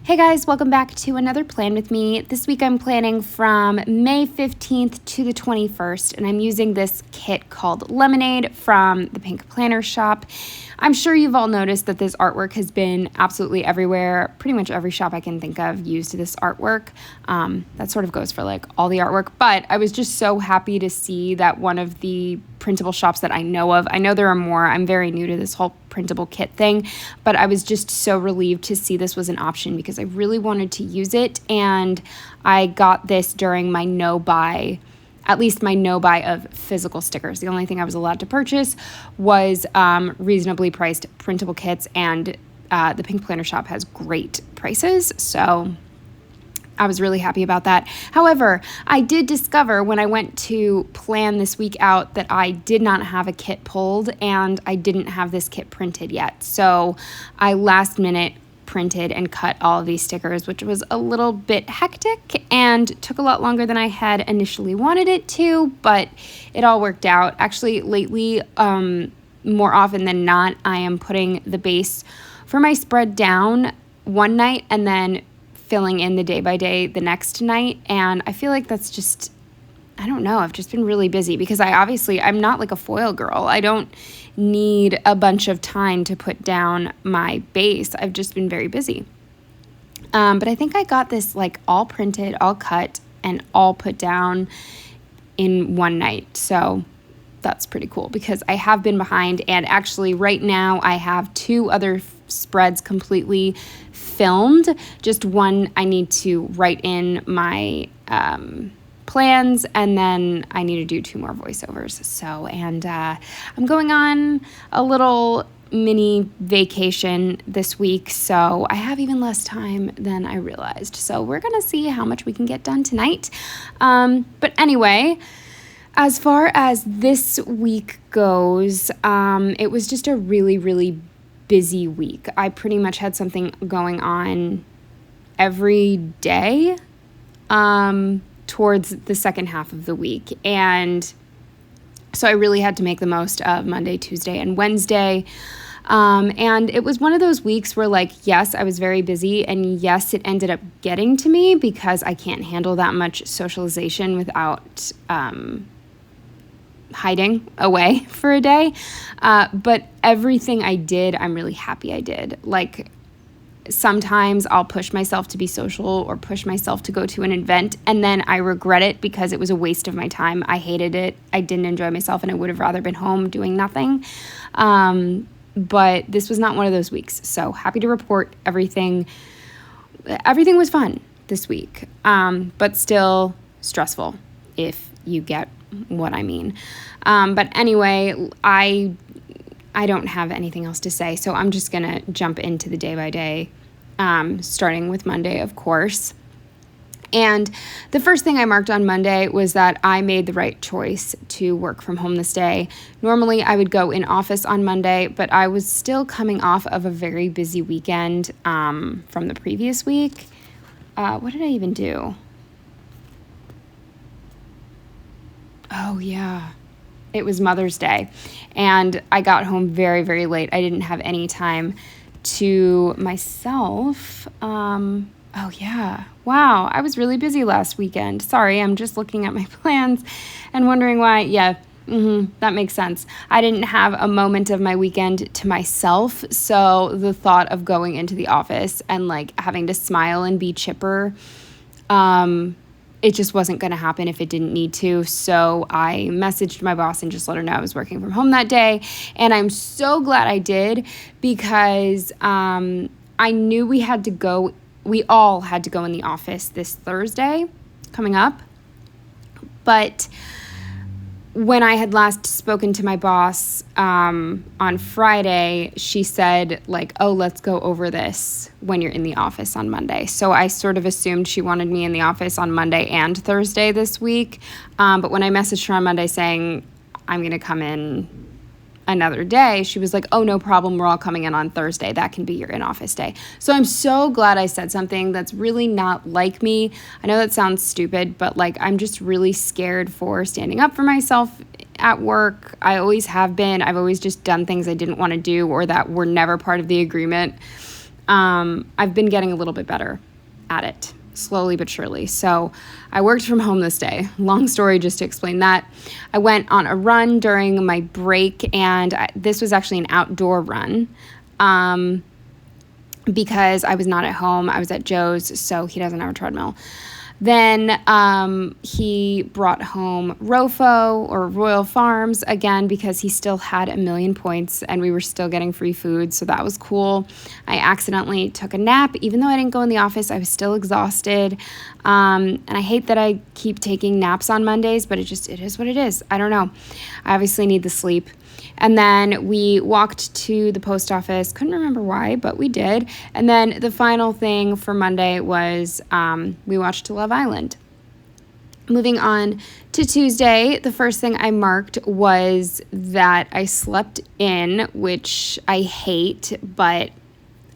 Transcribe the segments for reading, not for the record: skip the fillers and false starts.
Hey guys, welcome back to another plan with me. This week I'm planning from May 15th to the 21st, and I'm using this kit called Lemonade from the PinkPlannerShop. I'm sure you've all noticed that this artwork has been absolutely everywhere. Pretty much every shop I can think of used this artwork. That sort of goes for like all the artwork, but I was just so happy to see that one of the printable shops that I know of, I know there are more, I'm very new to this whole printable kit thing, but I was just so relieved to see this was an option because I really wanted to use it, and I got this during my no-buy, at least my no-buy of physical stickers. The only thing I was allowed to purchase was reasonably priced printable kits, and the Pink Planner Shop has great prices, so I was really happy about that. However, I did discover when I went to plan this week out that I did not have a kit pulled, and I didn't have this kit printed yet. So I last minute printed and cut all of these stickers, which was a little bit hectic and took a lot longer than I had initially wanted it to, but it all worked out. Actually, lately, more often than not, I am putting the base for my spread down one night and then filling in the day by day the next night, and I feel like that's just, I don't know, I've just been really busy because I'm not like a foil girl. I don't need a bunch of time to put down my base. I've just been very busy. But I think I got this like all printed, all cut, and all put down in one night. So that's pretty cool because I have been behind, and actually right now I have two other spreads completely filmed. Just one I need to write in my plans, and then I need to do two more voiceovers. So, and I'm going on a little mini vacation this week, so I have even less time than I realized. So we're gonna see how much we can get done tonight. But anyway, as far as this week goes, it was just a really, really busy week. I pretty much had something going on every day towards the second half of the week. And so I really had to make the most of Monday, Tuesday, and Wednesday. And it was one of those weeks where, like, yes, I was very busy, and yes, it ended up getting to me because I can't handle that much socialization without hiding away for a day. But everything I did, I'm really happy I did. Like, sometimes I'll push myself to be social or push myself to go to an event, and then I regret it because it was a waste of my time. I hated it. I didn't enjoy myself, and I would have rather been home doing nothing. But this was not one of those weeks. So happy to report everything was fun this week, but still stressful, if you get what I mean. But anyway, I don't have anything else to say, so I'm just gonna jump into the day by day, starting with Monday, of course. And the first thing I marked on Monday was that I made the right choice to work from home this day. Normally, I would go in office on Monday, but I was still coming off of a very busy weekend from the previous week. What did I even do? Oh, yeah. It was Mother's Day, and I got home very, very late. I didn't have any time to myself. Oh, yeah. Wow, I was really busy last weekend. Sorry, I'm just looking at my plans and wondering why. Yeah, that makes sense. I didn't have a moment of my weekend to myself, so the thought of going into the office and, like, having to smile and be chipper, it just wasn't going to happen if it didn't need to. So I messaged my boss and just let her know I was working from home that day. And I'm so glad I did because I knew we all had to go in the office this Thursday coming up. But when I had last spoken to my boss on Friday, she said, like, oh, let's go over this when you're in the office on Monday. So I sort of assumed she wanted me in the office on Monday and Thursday this week. But when I messaged her on Monday saying I'm going to come in another day, she was like, oh, no problem. We're all coming in on Thursday. That can be your in-office day. So I'm so glad I said something that's really not like me. I know that sounds stupid, but like, I'm just really scared for standing up for myself at work. I always have been. I've always just done things I didn't want to do or that were never part of the agreement. I've been getting a little bit better at it, slowly but surely. So I worked from home this day. Long story just to explain that. I went on a run during my break, and this was actually an outdoor run because I was not at home. I was at Joe's, so he doesn't have a treadmill. Then he brought home Rofo or Royal Farms again because he still had 1,000,000 points and we were still getting free food. So that was cool. I accidentally took a nap. Even though I didn't go in the office, I was still exhausted. And I hate that I keep taking naps on Mondays, but it is what it is. I don't know. I obviously need the sleep. And then we walked to the post office. Couldn't remember why, but we did. And then the final thing for Monday was we watched Love Island. Moving on to Tuesday, the first thing I marked was that I slept in, which I hate, but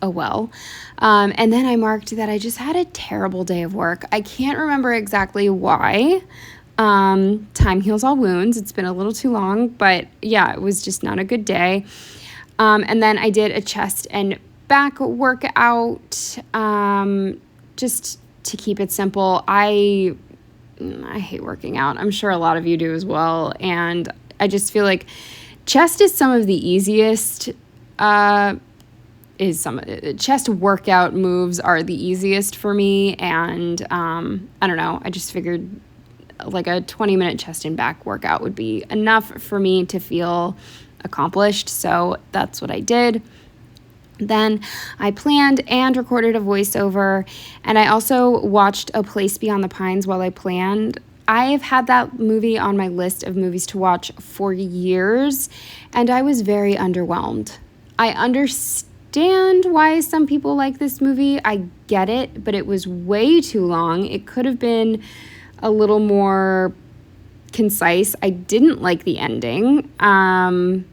oh well. And then I marked that I just had a terrible day of work. I can't remember exactly why. Time heals all wounds. It's been a little too long, but yeah, it was just not a good day. And then I did a chest and back workout, just to keep it simple. I hate working out. I'm sure a lot of you do as well. And I just feel like chest is some of the easiest, chest workout moves are the easiest for me. And, I don't know. I just figured like a 20-minute chest and back workout would be enough for me to feel accomplished. So that's what I did. Then I planned and recorded a voiceover, and I also watched A Place Beyond the Pines while I planned. I've had that movie on my list of movies to watch for years, and I was very underwhelmed. I understand why some people like this movie. I get it, but it was way too long. It could have been a little more concise. I didn't like the ending. And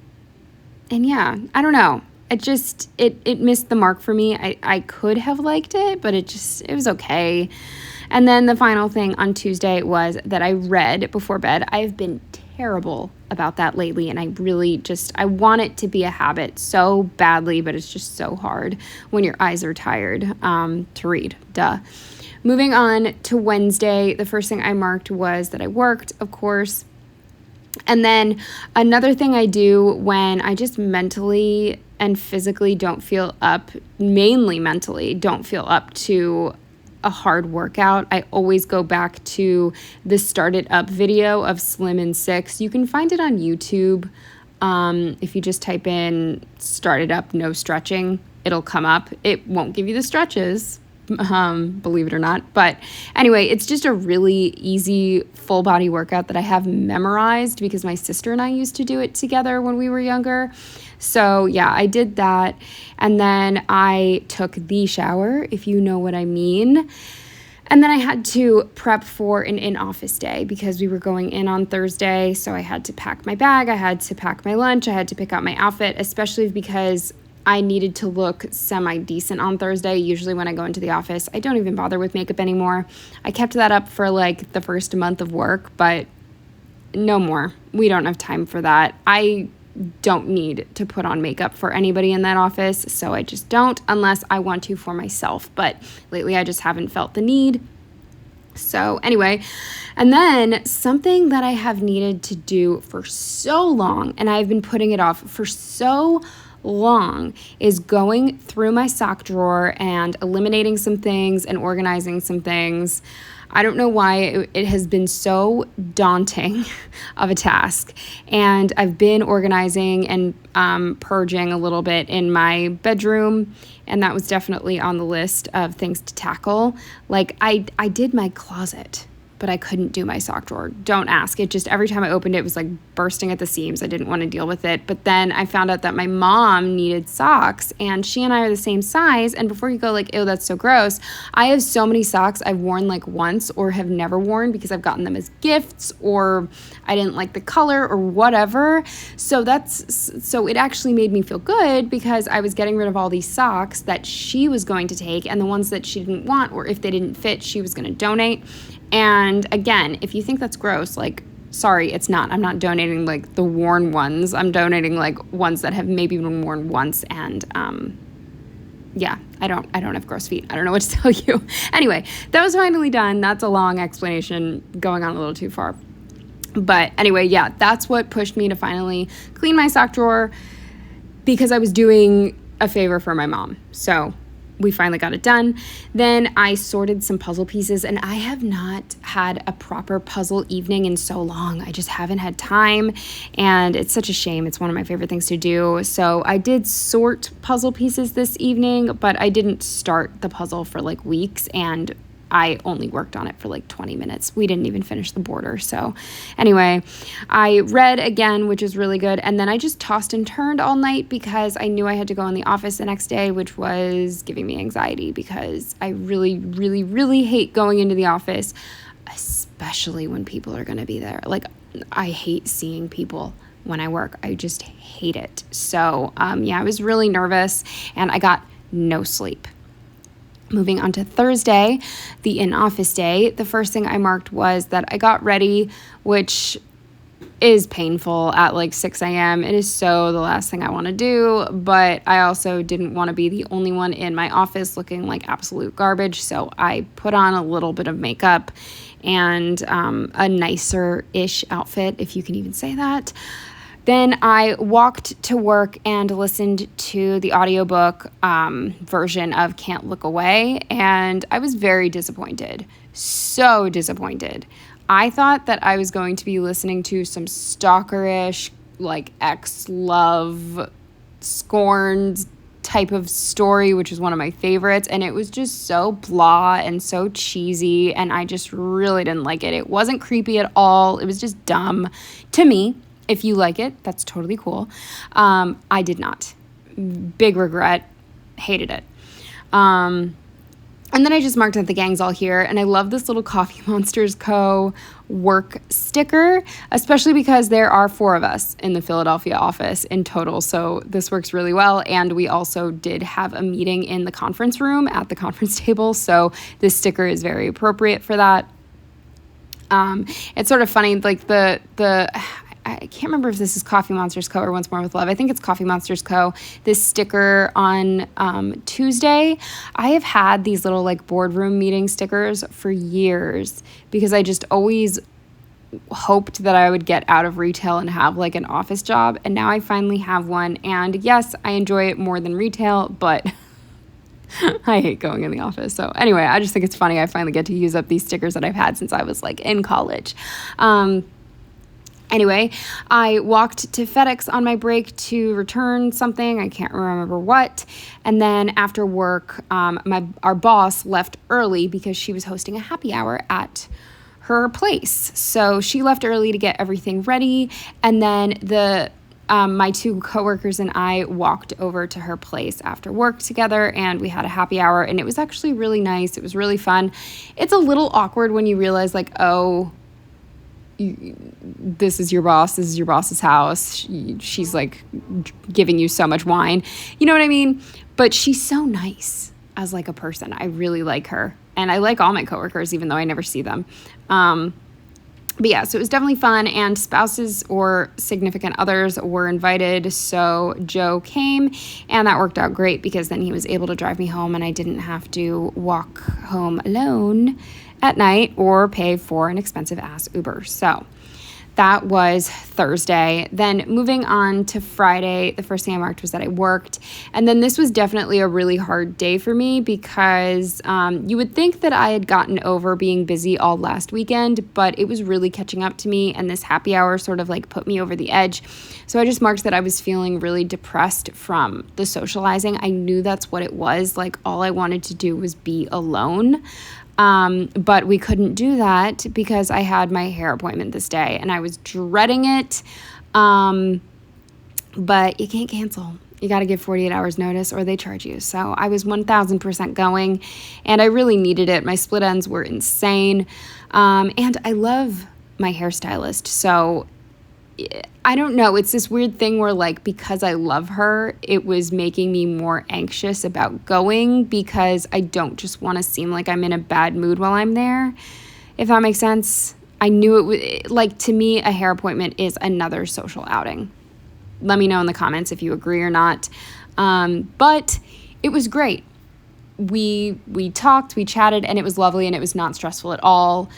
yeah, I don't know. It missed the mark for me. I could have liked it, but it was okay. And then the final thing on Tuesday was that I read before bed. I've been terrible about that lately, and I want it to be a habit so badly, but it's just so hard when your eyes are tired to read. Duh. Moving on to Wednesday, the first thing I marked was that I worked, of course. And then another thing I do when I just mentally and physically don't feel up, mainly mentally, don't feel up to a hard workout, I always go back to the Start It Up video of Slim and Six. You can find it on YouTube. If you just type in Start It Up, no stretching, it'll come up. It won't give you the stretches, believe it or not. But anyway, it's just a really easy full body workout that I have memorized because my sister and I used to do it together when we were younger. So yeah, I did that. And then I took the shower, if you know what I mean. And then I had to prep for an in-office day because we were going in on Thursday. So I had to pack my bag, I had to pack my lunch, I had to pick out my outfit, especially because I needed to look semi-decent on Thursday. Usually when I go into the office, I don't even bother with makeup anymore. I kept that up for like the first month of work, but no more. We don't have time for that. I don't need to put on makeup for anybody in that office, so I just don't unless I want to for myself. But lately I just haven't felt the need. So anyway, and then something that I have needed to do for so long, and I've been putting it off for so long, is going through my sock drawer and eliminating some things and organizing some things. I don't know why it has been so daunting of a task. And I've been organizing and purging a little bit in my bedroom, and that was definitely on the list of things to tackle. Like I did my closet, but I couldn't do my sock drawer. Don't ask. It just, every time I opened it, it was like bursting at the seams. I didn't want to deal with it. But then I found out that my mom needed socks, and she and I are the same size. And before you go like, ew, that's so gross, I have so many socks I've worn like once or have never worn because I've gotten them as gifts or I didn't like the color or whatever. So it actually made me feel good because I was getting rid of all these socks that she was going to take, and the ones that she didn't want, or if they didn't fit, she was going to donate. And again, if you think that's gross, like, sorry, it's not. I'm not donating like the worn ones. I'm donating like ones that have maybe been worn once. And yeah, I don't have gross feet. I don't know what to tell you. Anyway, that was finally done. That's a long explanation going on a little too far. But anyway, yeah, that's what pushed me to finally clean my sock drawer because I was doing a favor for my mom. So we finally got it done. Then I sorted some puzzle pieces, and I have not had a proper puzzle evening in so long. I just haven't had time, and it's such a shame. It's one of my favorite things to do. So I did sort puzzle pieces this evening, but I didn't start the puzzle for like weeks, and I only worked on it for like 20 minutes. We didn't even finish the border. So anyway, I read again, which is really good. And then I just tossed and turned all night because I knew I had to go in the office the next day, which was giving me anxiety because I really, really, really hate going into the office, especially when people are going to be there. Like, I hate seeing people when I work. I just hate it. So yeah, I was really nervous and I got no sleep. Moving on to Thursday, the in-office day, the first thing I marked was that I got ready, which is painful at like 6 a.m. It is so the last thing I want to do, but I also didn't want to be the only one in my office looking like absolute garbage, so I put on a little bit of makeup and a nicer-ish outfit, if you can even say that. Then I walked to work and listened to the audiobook version of Can't Look Away, and I was very disappointed. So disappointed. I thought that I was going to be listening to some stalkerish, like ex-love, scorned type of story, which is one of my favorites, and it was just so blah and so cheesy, and I just really didn't like it. It wasn't creepy at all. It was just dumb to me. If you like it, that's totally cool. I did not. Big regret. Hated it. And then I just marked that the gang's all here. And I love this little Coffee Monsters Co. work sticker, especially because there are 4 of us in the Philadelphia office in total. So this works really well. And we also did have a meeting in the conference room at the conference table. So this sticker is very appropriate for that. It's sort of funny, like I can't remember if this is Coffee Monsters Co. or Once More with Love. I think it's Coffee Monsters Co. This sticker on Tuesday. I have had these little like boardroom meeting stickers for years because I just always hoped that I would get out of retail and have like an office job. And now I finally have one. And yes, I enjoy it more than retail, but I hate going in the office. So anyway, I just think it's funny. I finally get to use up these stickers that I've had since I was like in college. Anyway, I walked to FedEx on my break to return something. I can't remember what. And then after work, our boss left early because she was hosting a happy hour at her place. So she left early to get everything ready. And then my 2 coworkers and I walked over to her place after work together, and we had a happy hour, and it was actually really nice. It was really fun. It's a little awkward when you realize like, oh, this is your boss, this is your boss's house, she's like giving you so much wine, you know what I mean? But she's so nice as like a person. I really like her, and I like all my coworkers even though I never see them. But yeah, so it was definitely fun, and spouses or significant others were invited, so Joe came, and that worked out great because then he was able to drive me home and I didn't have to walk home alone at night or pay for an expensive ass Uber. So that was Thursday. Then moving on to Friday, the first thing I marked was that I worked. And then this was definitely a really hard day for me because you would think that I had gotten over being busy all last weekend, but it was really catching up to me. And this happy hour sort of like put me over the edge. So I just marked that I was feeling really depressed from the socializing. I knew that's what it was. Like all I wanted to do was be alone. But we couldn't do that because I had my hair appointment this day and I was dreading it. But you can't cancel. You got to give 48 hours notice or they charge you. So I was 1000% going and I really needed it. My split ends were insane. And I love my hairstylist. So I don't know. It's this weird thing where like, because I love her, it was making me more anxious about going because I don't just want to seem like I'm in a bad mood while I'm there, if that makes sense. I knew it was like, to me, a hair appointment is another social outing. Let me know in the comments if you agree or not. But it was great. we talked, we chatted, and it was lovely, and it was not stressful at all.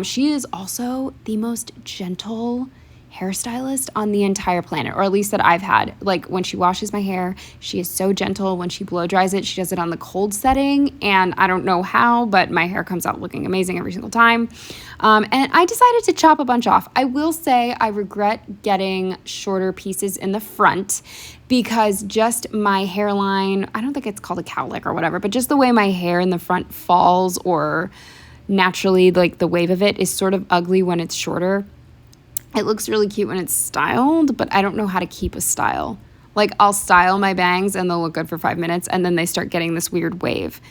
She is also the most gentle hairstylist on the entire planet, or at least that I've had. Like, when she washes my hair, she is so gentle. When she blow dries it, she does it on the cold setting, and I don't know how, but my hair comes out looking amazing every single time. And I decided to chop a bunch off. I will say I regret getting shorter pieces in the front, because just my hairline, I don't think it's called a cowlick or whatever, but just the way my hair in the front falls, or naturally, like the wave of it, is sort of ugly when it's shorter. It looks really cute when it's styled, but I don't know how to keep a style. Like, I'll style my bangs and they'll look good for 5 minutes, and then they start getting this weird wave.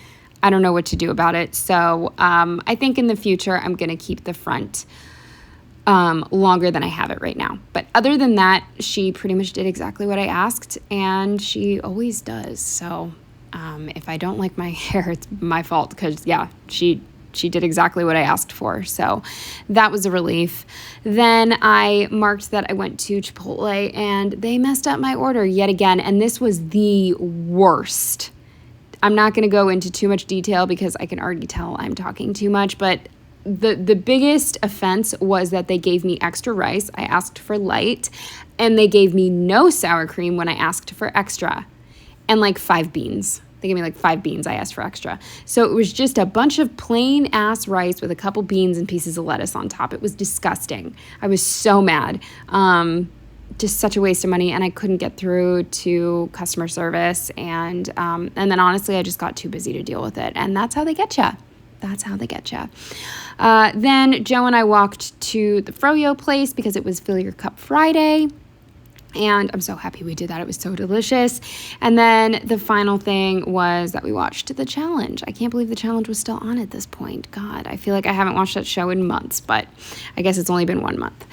I don't know what to do about it. So I think in the future, I'm going to keep the front longer than I have it right now. But other than that, she pretty much did exactly what I asked, and she always does. So if I don't like my hair, it's my fault, because, yeah, she did exactly what I asked for. So that was a relief. Then I marked that I went to Chipotle, and they messed up my order yet again. And this was the worst. I'm not going to go into too much detail because I can already tell I'm talking too much, but the biggest offense was that they gave me extra rice. I asked for light, and they gave me no sour cream when I asked for extra, and like 5 beans. They gave me like 5 beans. I asked for extra. So it was just a bunch of plain ass rice with a couple beans and pieces of lettuce on top. It was disgusting. I was so mad. Just such a waste of money, and I couldn't get through to customer service. And then honestly, I just got too busy to deal with it. And that's how they get you. That's how they get you. Then Joe and I walked to the Froyo place because it was Fill Your Cup Friday. And I'm so happy we did that. It was so delicious. And then the final thing was that we watched The Challenge. I can't believe The Challenge was still on at this point. God, I feel like I haven't watched that show in months, but I guess it's only been 1 month.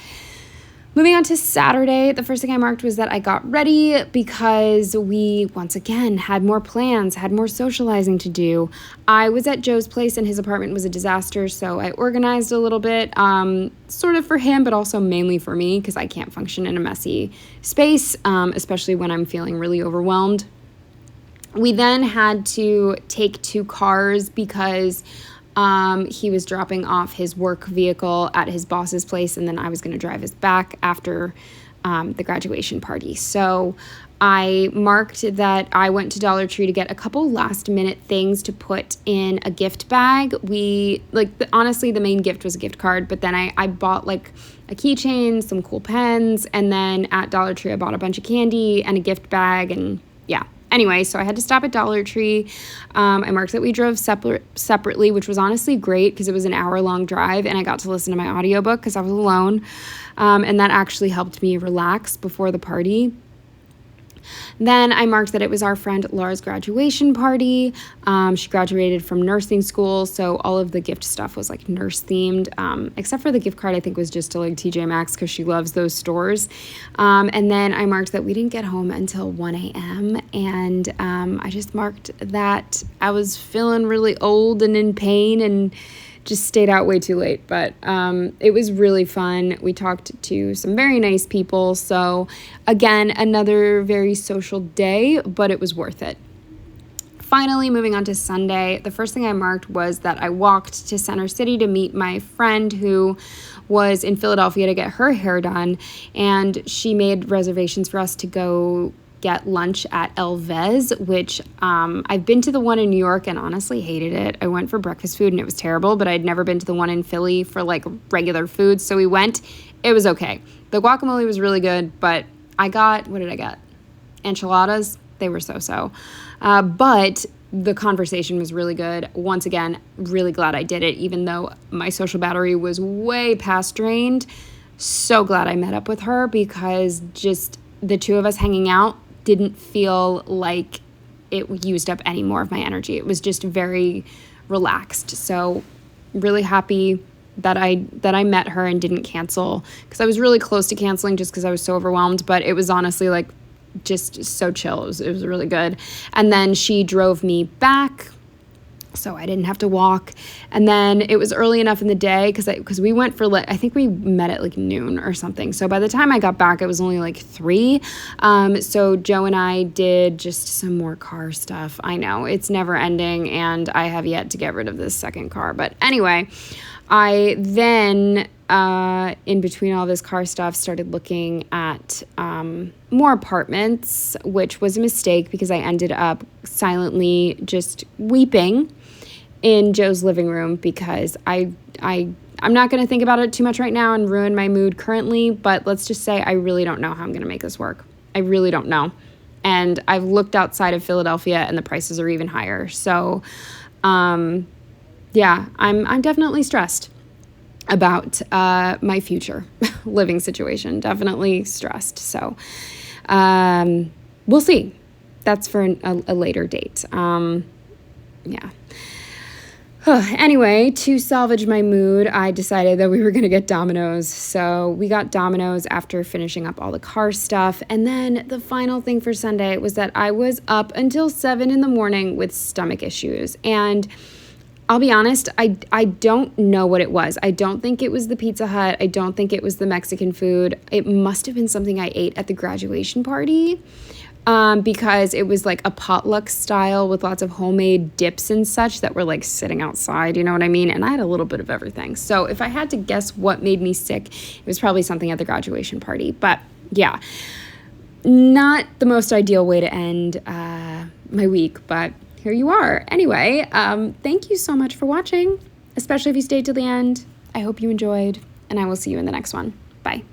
Moving on to Saturday, the first thing I marked was that I got ready because we, once again, had more plans, had more socializing to do. I was at Joe's place, and his apartment was a disaster, so I organized a little bit, sort of for him, but also mainly for me, because I can't function in a messy space, especially when I'm feeling really overwhelmed. We then had to take 2 cars because he was dropping off his work vehicle at his boss's place, and then I was going to drive us back after the graduation party. So I marked that I went to Dollar Tree to get a couple last minute things to put in a gift bag. Honestly, the main gift was a gift card, but then I bought like a keychain, some cool pens, and then at Dollar Tree I bought a bunch of candy and a gift bag, and yeah. Anyway, so I had to stop at Dollar Tree. I marked that we drove separately, which was honestly great because it was an hour-long drive, and I got to listen to my audiobook because I was alone. And that actually helped me relax before the party. Then I marked that it was our friend Laura's graduation party. She graduated from nursing school, so all of the gift stuff was like nurse themed, except for the gift card I think was just to like TJ Maxx because she loves those stores. And then I marked that we didn't get home until 1 a.m. And I just marked that I was feeling really old and in pain and just stayed out way too late. But it was really fun. We talked to some very nice people. So again, another very social day, but it was worth it. Finally, moving on to Sunday, the first thing I marked was that I walked to Center City to meet my friend who was in Philadelphia to get her hair done. And she made reservations for us to go get lunch at El Vez, which I've been to the one in New York and honestly hated it. I went for breakfast food and it was terrible, but I'd never been to the one in Philly for like regular food. So we went. It was okay. The guacamole was really good, but what did I get? Enchiladas. They were so-so. But the conversation was really good. Once again, really glad I did it, even though my social battery was way past drained. So glad I met up with her because just the two of us hanging out didn't feel like it used up any more of my energy. It was just very relaxed. So really happy that I met her and didn't cancel because I was really close to canceling just because I was so overwhelmed, but it was honestly like just so chill. It was really good. And then she drove me back so I didn't have to walk. And then it was early enough in the day because we went for, I think we met at like noon or something. So by the time I got back, it was only like 3. So Joe and I did just some more car stuff. I know it's never ending, and I have yet to get rid of this second car. But anyway, I then, in between all this car stuff, started looking at more apartments, which was a mistake because I ended up silently just weeping in Joe's living room because I'm not going to think about it too much right now and ruin my mood currently, but let's just say I really don't know how I'm going to make this work. I really don't know. And I've looked outside of Philadelphia and the prices are even higher. So, yeah, I'm definitely stressed about my future living situation. Definitely stressed. So, we'll see. That's for a later date. Yeah. Anyway, to salvage my mood, I decided that we were going to get Domino's. So we got Domino's after finishing up all the car stuff. And then the final thing for Sunday was that I was up until 7 in the morning with stomach issues. And I'll be honest, I don't know what it was. I don't think it was the Pizza Hut. I don't think it was the Mexican food. It must have been something I ate at the graduation party. Because it was like a potluck style with lots of homemade dips and such that were like sitting outside, you know what I mean? And I had a little bit of everything. So if I had to guess what made me sick, it was probably something at the graduation party. But yeah, not the most ideal way to end my week, but here you are. Anyway, thank you so much for watching, especially if you stayed till the end. I hope you enjoyed, and I will see you in the next one. Bye.